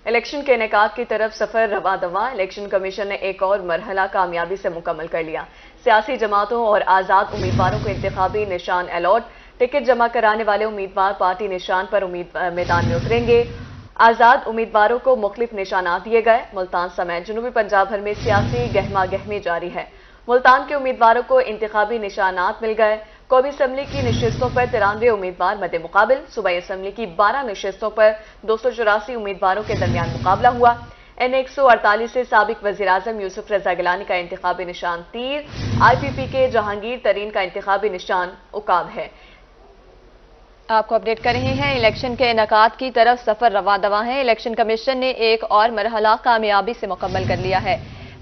Election کے انعقاد کی طرف سفر رواں دواں۔ الیکشن کمیشن نے ایک اور مرحلہ کامیابی سے مکمل کر لیا۔ سیاسی جماعتوں اور آزاد امیدواروں کو انتخابی نشان الاٹ۔ ٹکٹ جمع کرانے والے امیدوار پارٹی نشان پر میدان میں اتریں گے۔ آزاد امیدواروں کو مختلف نشانات دیے گئے۔ ملتان سمیت جنوبی پنجاب بھر میں سیاسی گہما گہمی جاری ہے۔ ملتان کے امیدواروں کو انتخابی نشانات مل گئے۔ قومی اسمبلی کی نشستوں پر 93 امیدوار مد مقابل۔ صوبائی اسمبلی کی 12 نشستوں پر 284 امیدواروں کے درمیان مقابلہ ہوا۔ N148 سے سابق وزیراعظم یوسف رضا گیلانی کا انتخابی نشان تیر۔ IPP کے جہانگیر ترین کا انتخابی نشان عقاب ہے۔ آپ کو اپڈیٹ کر رہے ہیں الیکشن کے انعقاد کی طرف سفر رواں دواں ہے۔ الیکشن کمیشن نے ایک اور مرحلہ کامیابی سے مکمل کر لیا ہے۔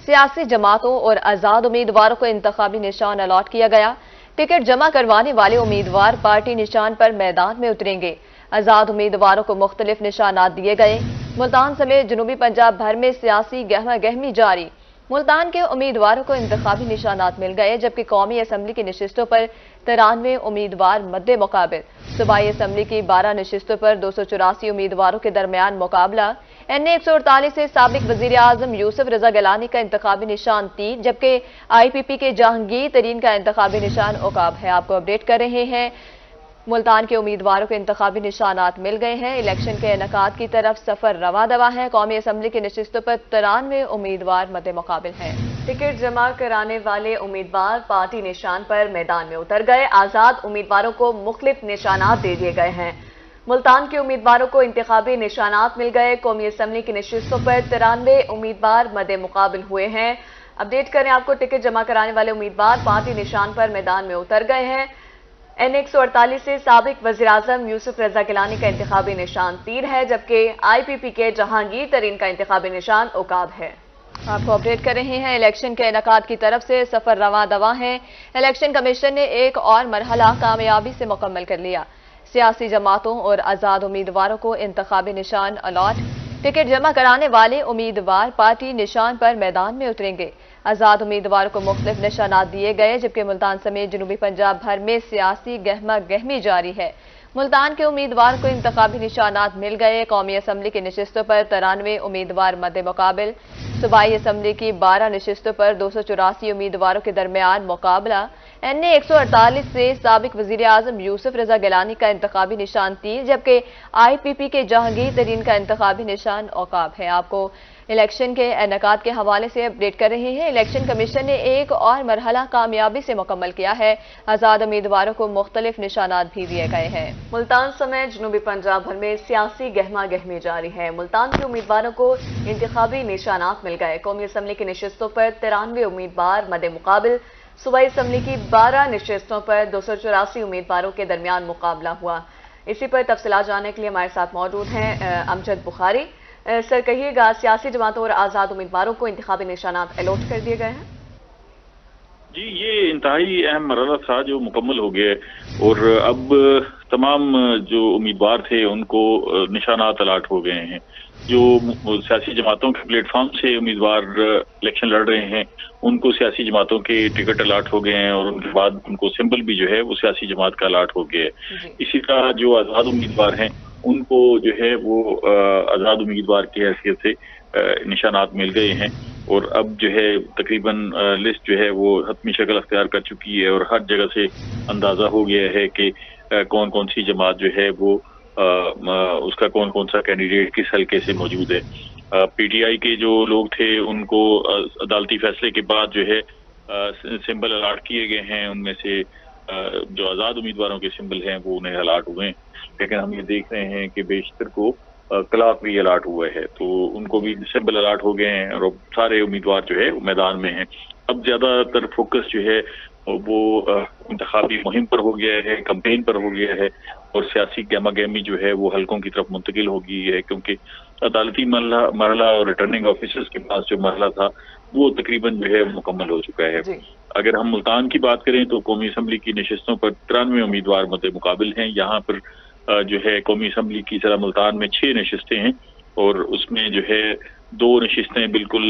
سیاسی جماعتوں اور آزاد امیدواروں کو انتخابی نشان الاٹ کیا گیا۔ ٹکٹ جمع کروانے والے امیدوار پارٹی نشان پر میدان میں اتریں گے۔ آزاد امیدواروں کو مختلف نشانات دیے گئے۔ ملتان سمیت جنوبی پنجاب بھر میں سیاسی گہما گہمی جاری۔ ملتان کے امیدواروں کو انتخابی نشانات مل گئے، جبکہ قومی اسمبلی کی نشستوں پر 93 امیدوار مد مقابل۔ صوبائی اسمبلی کی 12 نشستوں پر 284 امیدواروں کے درمیان مقابلہ۔ N148 سے سابق وزیر اعظم یوسف رضا گیلانی کا انتخابی نشان تیر، جبکہ IPP کے جہانگیر ترین کا انتخابی نشان عقاب ہے۔ آپ کو اپڈیٹ کر رہے ہیں ملتان کے امیدواروں کو انتخابی نشانات مل گئے ہیں۔ الیکشن کے انعقاد کی طرف سفر رواں دواں ہے۔ قومی اسمبلی کی نشستوں پر 93 امیدوار مد مقابل ہیں۔ ٹکٹ جمع کرانے والے امیدوار پارٹی نشان پر میدان میں اتر گئے۔ آزاد امیدواروں کو مختلف نشانات دے دیے گئے ہیں۔ ملتان کے امیدواروں کو انتخابی نشانات مل گئے۔ قومی اسمبلی کی نشستوں پر 93 امیدوار مد مقابل ہوئے ہیں۔ اپڈیٹ کریں آپ کو، ٹکٹ جمع کرانے والے امیدوار پارٹی نشان پر میدان میں اتر گئے ہیں۔ N148 سے سابق وزیراعظم یوسف رضا گیلانی کا انتخابی نشان تیر ہے، جبکہ IPP کے جہانگیر ترین کا انتخابی نشان عقاب ہے۔ آپ کو اپڈیٹ کر رہے ہیں الیکشن کے انعقاد کی طرف سے سفر رواں دواں ہے۔ الیکشن کمیشن نے ایک اور مرحلہ کامیابی سے مکمل کر لیا۔ سیاسی جماعتوں اور آزاد امیدواروں کو انتخابی نشان الاٹ۔ ٹکٹ جمع کرانے والے امیدوار پارٹی نشان پر میدان میں اتریں گے۔ آزاد امیدواروں کو مختلف نشانات دیے گئے، جبکہ ملتان سمیت جنوبی پنجاب بھر میں سیاسی گہما گہمی جاری ہے۔ ملتان کے امیدوار کو انتخابی نشانات مل گئے۔ قومی اسمبلی کی نشستوں پر 93 امیدوار مد مقابل۔ صوبائی اسمبلی کی 12 نشستوں پر 284 امیدواروں کے درمیان مقابلہ۔ N148 سے سابق وزیر اعظم یوسف رضا گیلانی کا انتخابی نشان تیر، جبکہ IPP کے جہانگیر ترین کا انتخابی نشان عقاب ہے۔ آپ کو الیکشن کے انعقاد کے حوالے سے اپڈیٹ کر رہے ہیں۔ الیکشن کمیشن نے ایک اور مرحلہ کامیابی سے مکمل کیا ہے۔ آزاد امیدواروں کو مختلف نشانات بھی دیے گئے ہیں۔ ملتان سمیت جنوبی پنجاب بھر میں سیاسی گہما گہمی جاری ہے۔ ملتان کے امیدواروں کو انتخابی نشانات مل گئے۔ قومی اسمبلی کی نشستوں پر 93 امیدوار مد مقابل۔ صوبائی اسمبلی کی 12 نشستوں پر 284 امیدواروں کے درمیان مقابلہ ہوا۔ اسی پر تفصیلات جاننے کے لیے ہمارے ساتھ موجود ہیں امجد بخاری۔ سر کہیے گا، سیاسی جماعتوں اور آزاد امیدواروں کو انتخابی نشانات الاٹ کر دیے گئے ہیں؟ جی، یہ انتہائی اہم مرحلہ تھا جو مکمل ہو گیا ہے، اور اب تمام جو امیدوار تھے ان کو نشانات الاٹ ہو گئے ہیں۔ جو سیاسی جماعتوں کے پلیٹ فارم سے امیدوار الیکشن لڑ رہے ہیں ان کو سیاسی جماعتوں کے ٹکٹ الاٹ ہو گئے ہیں، اور ان کے بعد ان کو سمبل بھی جو ہے وہ سیاسی جماعت کا الاٹ ہو گیا ہے۔ اسی طرح جو آزاد امیدوار ہیں ان کو جو ہے وہ آزاد امیدوار کی حیثیت سے نشانات مل گئے ہیں، اور اب جو ہے تقریباً لسٹ جو ہے وہ حتمی شکل اختیار کر چکی ہے، اور ہر جگہ سے اندازہ ہو گیا ہے کہ کون کون سی جماعت جو ہے وہ اس کا کون کون سا کینڈیڈیٹ کس حلقے سے موجود ہے۔ PTI کے جو لوگ تھے ان کو عدالتی فیصلے کے بعد جو ہے سمبل الاٹ کیے گئے ہیں، ان میں سے جو آزاد امیدواروں کے سمبل ہیں وہ انہیں الاٹ ہوئے ہیں، لیکن ہم یہ دیکھ رہے ہیں کہ بیشتر کو کلاک بھی الاٹ ہوا ہے، تو ان کو بھی سمبل الاٹ ہو گئے ہیں، اور سارے امیدوار جو ہے میدان میں ہیں۔ اب زیادہ تر فوکس جو ہے وہ انتخابی مہم پر ہو گیا ہے، کمپین پر ہو گیا ہے، اور سیاسی گہما گہمی جو ہے وہ حلقوں کی طرف منتقل ہو گئی ہے، کیونکہ عدالتی مرحلہ اور ریٹرننگ آفیسرز کے پاس جو مرحلہ تھا وہ تقریباً جو ہے مکمل ہو چکا ہے۔ اگر ہم ملتان کی بات کریں تو قومی اسمبلی کی نشستوں پر 93 امیدوار مد مقابل ہیں۔ یہاں پر جو ہے قومی اسمبلی کی ضلع ملتان میں 6 نشستیں ہیں، اور اس میں جو ہے 2 نشستیں بالکل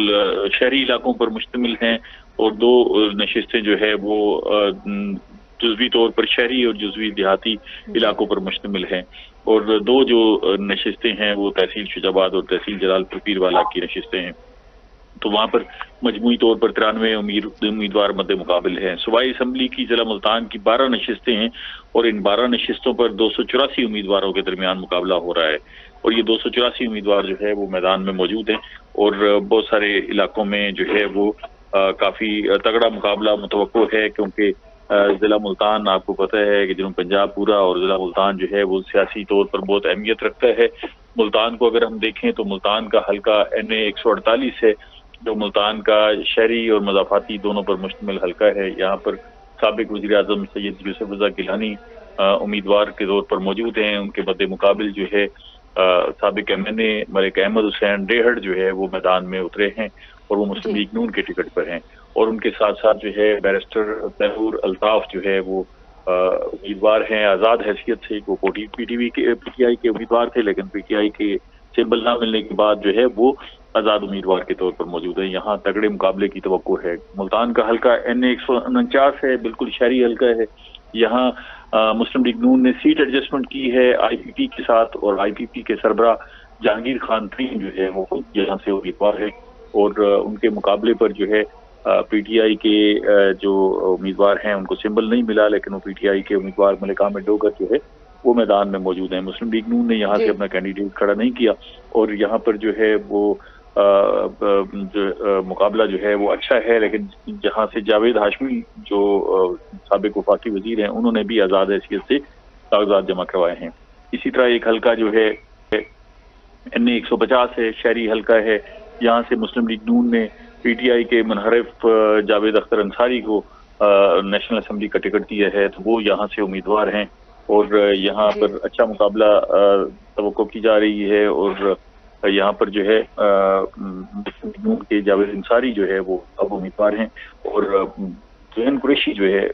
شہری علاقوں پر مشتمل ہیں، اور 2 نشستیں جو ہے وہ جزوی طور پر شہری اور جزوی دیہاتی علاقوں پر مشتمل ہیں، اور 2 جو نشستیں ہیں وہ تحصیل شجاع آباد اور تحصیل جلال پور پیروالا کی نشستیں ہیں۔ تو وہاں پر مجموعی طور پر 93 امیدوار مد مقابل ہیں۔ صوبائی اسمبلی کی ضلع ملتان کی 12 نشستیں ہیں، اور ان 12 نشستوں پر 284 امیدواروں کے درمیان مقابلہ ہو رہا ہے، اور یہ 284 امیدوار جو ہے وہ میدان میں موجود ہیں، اور بہت سارے علاقوں میں جو ہے وہ کافی تگڑا مقابلہ متوقع ہے، کیونکہ ضلع ملتان آپ کو پتہ ہے کہ جنوب پنجاب پورا اور ضلع ملتان جو ہے وہ سیاسی طور پر بہت اہمیت رکھتا ہے۔ ملتان کو اگر ہم دیکھیں تو ملتان کا حلقہ NA 148 ہے، جو ملتان کا شہری اور مضافاتی دونوں پر مشتمل حلقہ ہے۔ یہاں پر سابق وزیر اعظم سید یوسف رضا گیلانی امیدوار کے طور پر موجود ہیں، ان کے مد مقابل جو ہے سابق MNA ملک احمد حسین ڈیہڑ جو ہے وہ میدان میں اترے ہیں، اور وہ مسلم لیگ نون کے ٹکٹ پر ہیں، اور ان کے ساتھ ساتھ جو ہے بیرسٹر تیمور الطاف جو ہے وہ امیدوار ہیں آزاد حیثیت سے۔ وہ PTI کے امیدوار تھے، لیکن PTI کے سمبل نہ ملنے کے بعد جو ہے وہ آزاد امیدوار کے طور پر موجود ہے۔ یہاں تگڑے مقابلے کی توقع ہے۔ ملتان کا حلقہ NA 149 ہے، بالکل شہری حلقہ ہے۔ یہاں مسلم لیگ نون نے سیٹ ایڈجسٹمنٹ کی ہے IPP کے ساتھ، اور IPP کے سربراہ جہانگیر خان ترین جو ہے وہ خود یہاں سے امیدوار ہے، اور ان کے مقابلے پر جو ہے PTI کے جو امیدوار ہیں ان کو سمبل نہیں ملا، لیکن وہ PTI کے امیدوار ملک احمد ڈوگر جو ہے وہ میدان میں موجود ہیں۔ مسلم لیگ نون نے یہاں سے اپنا کینڈیڈیٹ کھڑا نہیں کیا، اور یہاں پر جو ہے وہ مقابلہ جو ہے وہ اچھا ہے، لیکن جہاں سے جاوید ہاشمی جو سابق وفاقی وزیر ہیں انہوں نے بھی آزاد حیثیت سے کاغذات جمع کروائے ہیں۔ اسی طرح ایک حلقہ جو ہے NA 150 ہے، شہری حلقہ ہے۔ یہاں سے مسلم لیگ نون نے PTI کے منحرف جاوید اختر انصاری کو نیشنل اسمبلی کا ٹکٹ دیا ہے، تو وہ یہاں سے امیدوار ہیں، اور یہاں پر اچھا مقابلہ توقع کی جا رہی ہے، اور یہاں پر جو ہے مسلم لیگ نون کے جاوید انصاری جو ہے وہ اب امیدوار ہیں، اور زین قریشی جو ہے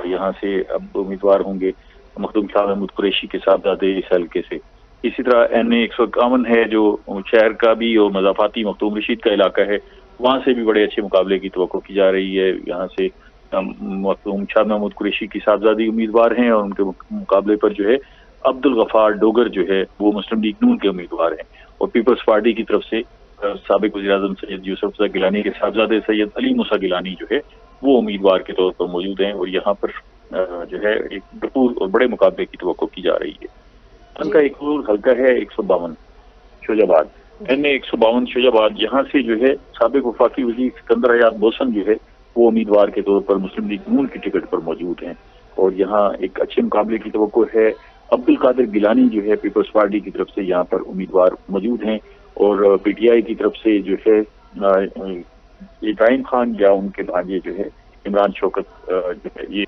یہاں سے اب امیدوار ہوں گے، مخدوم شاہ محمود قریشی کے صاحبزادے اس حلقے سے۔ اسی طرح NA 151 ہے، جو شہر کا بھی اور مضافاتی مخدوم رشید کا علاقہ ہے، وہاں سے بھی بڑے اچھے مقابلے کی توقع کی جا رہی ہے۔ یہاں سے مخدوم شاہ محمود قریشی کی صاحبزادی امیدوار ہیں، اور ان کے مقابلے پر جو ہے عبدالغفار ڈوگر جو ہے وہ مسلم لیگ نون کے امیدوار ہیں، اور پیپلز پارٹی کی طرف سے سابق وزیر اعظم سید یوسف رضا گیلانی کے صاحبزادے سید علی موسیٰ گیلانی جو ہے وہ امیدوار کے طور پر موجود ہیں، اور یہاں پر جو ہے ایک بھرپور اور بڑے مقابلے کی توقع کی جا رہی ہے۔ ان کا ایک اور حلقہ ہے 152 شجاع آباد، NA 152 شجاع آباد۔ یہاں سے جو ہے سابق وفاقی وزیر سکندر حیات بوسن جو ہے وہ امیدوار کے طور پر مسلم لیگ نون کی ٹکٹ پر موجود ہیں، اور یہاں ایک اچھے مقابلے کی توقع ہے۔ عبدالقادر گیلانی جو ہے پیپلز پارٹی کی طرف سے یہاں پر امیدوار موجود ہیں، اور PTI کی طرف سے جو ہے ابراہیم خان یا ان کے بھانجے جو ہے عمران شوکت جو ہے یہ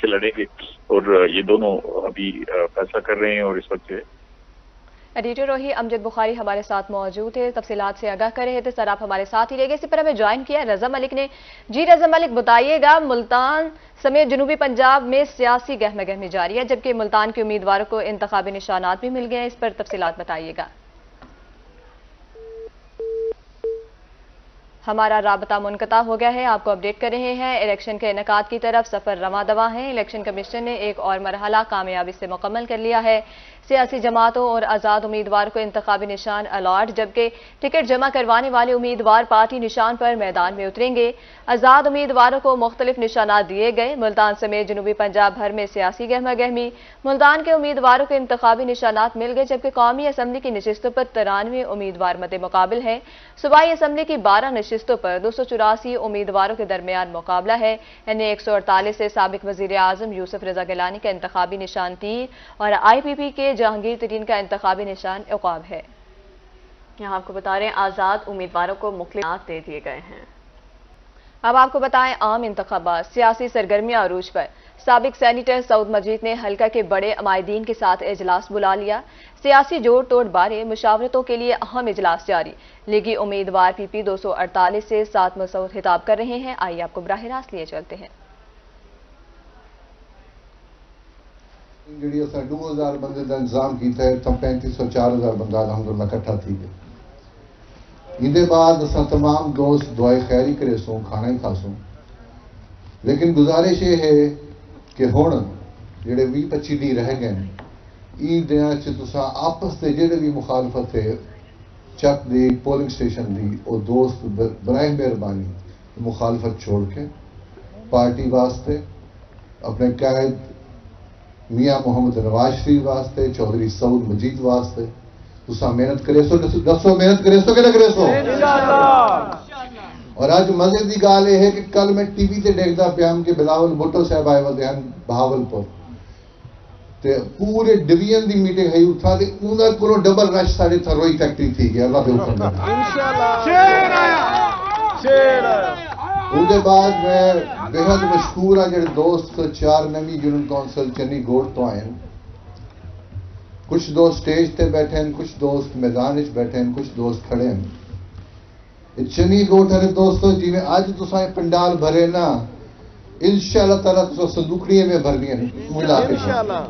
لڑیں گے، اور یہ دونوں ابھی فیصلہ کر رہے ہیں، اور اس وقت جو ہے ایڈیٹر روحی امجد بخاری ہمارے ساتھ موجود ہے، تفصیلات سے آگاہ کر رہے تھے۔ سر آپ ہمارے ساتھ ہی رہے گے، اسی پر ہمیں جوائن کیا رضا ملک نے۔ جی رضا ملک، بتائیے گا ملتان سمیت جنوبی پنجاب میں سیاسی گہمہ گہمی جاری ہے، جبکہ ملتان کے امیدواروں کو انتخابی نشانات بھی مل گئے ہیں، اس پر تفصیلات بتائیے گا۔ ہمارا رابطہ منقطع ہو گیا ہے، آپ کو اپڈیٹ کر رہے ہیں۔ الیکشن کے انعقاد کی طرف سفر رواں دواں ہے۔ الیکشن کمیشن نے ایک اور مرحلہ کامیابی سے مکمل کر لیا ہے۔ سیاسی جماعتوں اور آزاد امیدوار کو انتخابی نشان الاٹ، جبکہ ٹکٹ جمع کروانے والے امیدوار پارٹی نشان پر میدان میں اتریں گے۔ آزاد امیدواروں کو مختلف نشانات دیے گئے۔ ملتان سمیت جنوبی پنجاب بھر میں سیاسی گہمہ گہمی۔ ملتان کے امیدواروں کو انتخابی نشانات مل گئے، جبکہ قومی اسمبلی کی نشستوں پر 93 امیدوار مد مقابل ہیں۔ صوبائی اسمبلی کی 12 نشستوں پر 284 امیدواروں کے درمیان مقابلہ ہے۔ NA 148 سے سابق وزیر اعظم یوسف رضا گیلانی کا انتخابی نشان تیر، اور IPP کے جہانگیر ترین کا انتخابی نشان عقاب ہے۔ یہاں آپ کو بتا رہے ہیں آزاد امیدواروں کو مختلف نشانات دے دیے گئے ہیں۔ اب آپ کو بتائیں عام انتخابات، سیاسی سرگرمیاں عروج پر۔ سابق سینیٹر سعود مجید نے حلقہ کے بڑے عمائدین کے ساتھ اجلاس بلا لیا۔ سیاسی جوڑ توڑ بارے مشاورتوں کے لیے اہم اجلاس جاری۔ لیگی امیدوار PP 248 سے ساتھ مسعود خطاب کر رہے ہیں، آئیے آپ کو براہ راست لیے چلتے ہیں۔ جڑی اسا 2000 بندے دا انتظام کیتا ہے، تم 3500 4000 بندہ الحمدللہ اکٹھا تھی گئے۔ اندے بعد اسا تمام دوست دعائے خیری کرے سوں، کھانا ہی کھا سوں، لیکن گزارش یہ ہے کہ ہن جڑے 20-25 دی رہ گئے ای دیاں چ تساں آپس دے جڑے بھی مخالفت ہے چک دی پولنگ سٹیشن دی او دوست برائے مہربانی مخالفت چھوڑ کے پارٹی واسطے اپنے قائد میاں محمد نواز شریف واسطے چودھری سعود مجید واسطے تساں محنت کرے سو دسو محنت کرے سو کہ نہ کرے سو اور آج مزے کی گال یہ ہے کہ کل میں ٹی وی تے دیکھتا پیا کہ بلاول بھٹو صاحب آئے ہوتے ہیں بہاولپور تے پورے ڈویژن دی میٹنگ ہے اتھا تے انہاں کولوں ڈبل رش ساڈے تھروئی فیکٹری تھی گیا اللہ دے حکم نال انشاءاللہ شیر آیا اس کے بعد میں بہت مشکور ہاں جڑے دوست 4 نویں یونین کونسل چنی گوڑ تو آئے ہیں کچھ دوست سٹیج تے بیٹھے ہیں کچھ دوست میدان وچ بیٹھے ہیں کچھ دوست کھڑے ہیں چنی گوٹ ہے دوستو جی میں آج تساں پنڈال بھرے نا انشاءاللہ تعالیٰ تساں صندوقڑی میں بھرنی ہے انشاءاللہ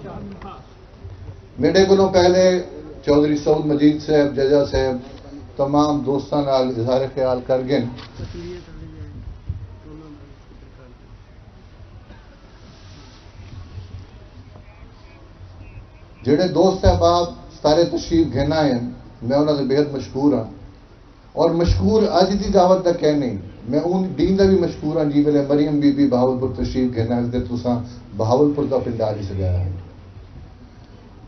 میرے کو پہلے چودھری سعود مجید صاحب ججا صاحب تمام دوستان نال اظہار خیال کر گئے جڑے دوست احباب سارے تشریف گھنا ہیں میں انہوں سے بہت مشکور ہاں اور مشکور اج دی دعوت کا کہ نہیں میں ان دین کا بھی مشکور ہاں جی ویلے مریم بی بی بہاولپور تشریف گھنا ہے تساں بہاولپور کا پنڈال ہی سجایا ہے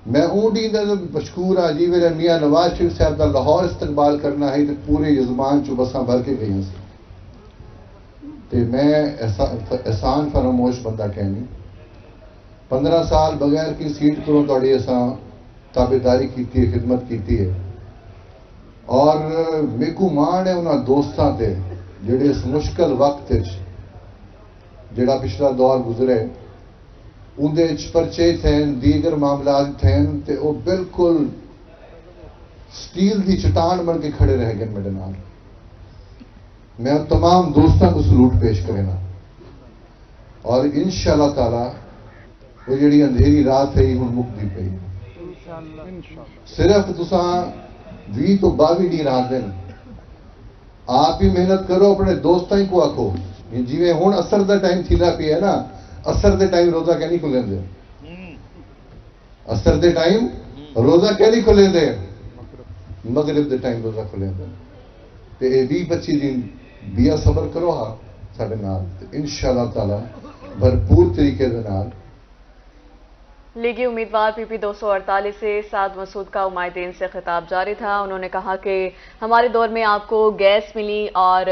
میں اون دین کا مشکور ہاں جی ویلے میاں نواز شریف صاحب کا لاہور استقبال کرنا ہے تو پورے یزمان چ بساں بھر کے گئی سی تے میں احسان فراموش بندہ کہنی 15 سال بغیر کی سیٹ کروں تھوڑی اساں تابعداری کیتی ہے خدمت کیتی ہے اور میرے کو مان ہے انہاں دوستاں تے جڑے اس مشکل وقت جڑا پچھلا دور گزرے اندے پرچے تھے دیگر معاملات تھے تے وہ بالکل سٹیل دی چٹان بن کے کھڑے رہ گئے میرے نال میں تمام دوستوں کو سلوٹ پیش کرنا اور انشاءاللہ تعالی وہ جڑی اندھیری رات ہے ہن مکدی پئی صرف تساں 20 تو 22 ڈی رات دن آپ ہی محنت کرو اپنے دوستوں کو آکھو جی میں ہوں اثر دا ٹائم تھیلا پی ہے نا اثر دے ٹائم روزہ کہ نہیں کھلیں دے اثر دے ٹائم روزہ کہ نہیں کھلیں دے مغرب دے ٹائم روزہ کھلیں دے تے 20-25 دن بیا صبر کرو ہاں ساڈے نال انشاءاللہ تعالی بھرپور طریقے دے نال لیگی امیدوار پی پی 248 سے سعد مسعود کا عمائدین سے خطاب جاری تھا انہوں نے کہا کہ ہمارے دور میں آپ کو گیس ملی اور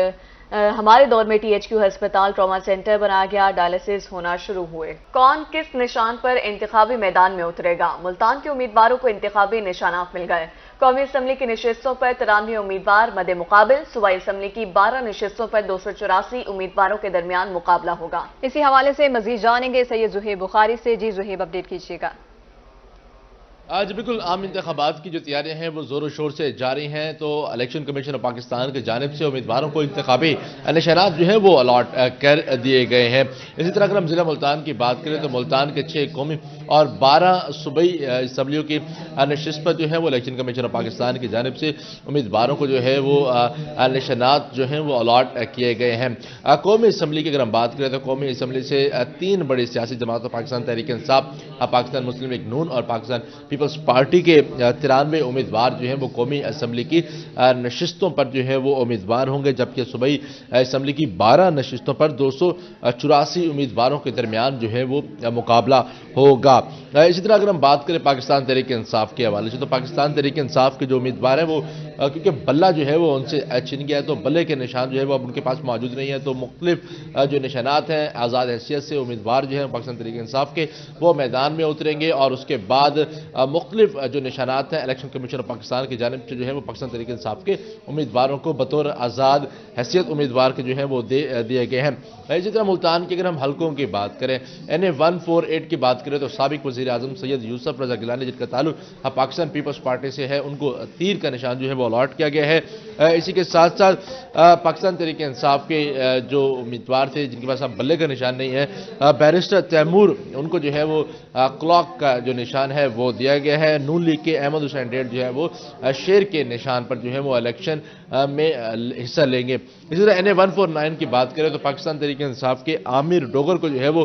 ہمارے دور میں THQ ہسپتال ٹراما سینٹر بنایا گیا ڈائلسس ہونا شروع ہوئے کون کس نشان پر انتخابی میدان میں اترے گا ملتان کے امیدواروں کو انتخابی نشانات مل گئے قومی اسمبلی کی نشستوں پر 93 امیدوار مد مقابل صوبائی اسمبلی کی 12 نشستوں پر 284 امیدواروں کے درمیان مقابلہ ہوگا اسی حوالے سے مزید جانیں گے سید زہیب بخاری سے جی زہیب اپڈیٹ کیجیے گا آج بالکل عام انتخابات کی جو تیاریاں ہیں وہ زور و شور سے جاری ہیں تو الیکشن کمیشن آف پاکستان کی جانب سے امیدواروں کو انتخابی نشانات جو ہیں وہ الاٹ کر دیے گئے ہیں اسی طرح اگر ہم ضلع ملتان کی بات کریں تو ملتان کے 6 قومی اور 12 صوبائی اسمبلیوں کی نشست پر جو ہے وہ الیکشن کمیشن آف پاکستان کی جانب سے امیدواروں کو جو ہے وہ نشانات جو ہیں وہ الاٹ کیے گئے ہیں قومی اسمبلی کی اگر ہم بات کریں تو قومی اسمبلی سے 3 بڑی سیاسی جماعتوں پاکستان تحریک انصاف پاکستان مسلم لیگ نون اور پاکستان پیپلز پارٹی کے 93 امیدوار جو ہیں وہ قومی اسمبلی کی نشستوں پر جو ہے وہ امیدوار ہوں گے جبکہ صوبائی اسمبلی کی 12 نشستوں پر 284 امیدواروں کے درمیان جو ہے وہ مقابلہ ہوگا اسی طرح اگر ہم بات کریں پاکستان تحریک انصاف کے حوالے سے تو پاکستان تحریک انصاف کے جو امیدوار ہیں وہ کیونکہ بلہ جو ہے وہ ان سے چھن گیا ہے تو بلے کے نشان جو ہے وہ اب ان کے پاس موجود نہیں ہے تو مختلف جو نشانات ہیں آزاد حیثیت سے امیدوار جو ہیں پاکستان تحریک انصاف کے وہ میدان میں اتریں گے اور اس کے بعد مختلف جو نشانات ہیں الیکشن کمیشن آف پاکستان کی جانب سے جو ہے وہ پاکستان تحریک انصاف کے امیدواروں کو بطور آزاد حیثیت امیدوار کے جو ہیں وہ دیے گئے ہیں اسی طرح ملتان کی اگر ہم حلقوں کی بات کریں NA 148 کی بات کریں تو سابق وزیر اعظم سید یوسف رضا گیلانی جن کا تعلق پاکستان پیپلز پارٹی سے ہے ان کو تیر کا نشان جو ہے وہ الاٹ کیا گیا ہے اسی کے ساتھ ساتھ پاکستان تحریک انصاف کے جو امیدوار تھے جن کے پاس اب بلے کا نشان نہیں ہے بیرسٹر تیمور ان کو جو ہے وہ کلاک کا جو نشان ہے وہ دیا گیا ہے نون لیگ کے احمد حسین ڈیٹ جو ہے وہ شیر کے نشان پر جو ہے وہ الیکشن میں حصہ لیں گے اسی طرح NA 149 کی بات کریں تو پاکستان تحریک انصاف کے عامر ڈوگر کو جو ہے وہ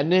NA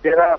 13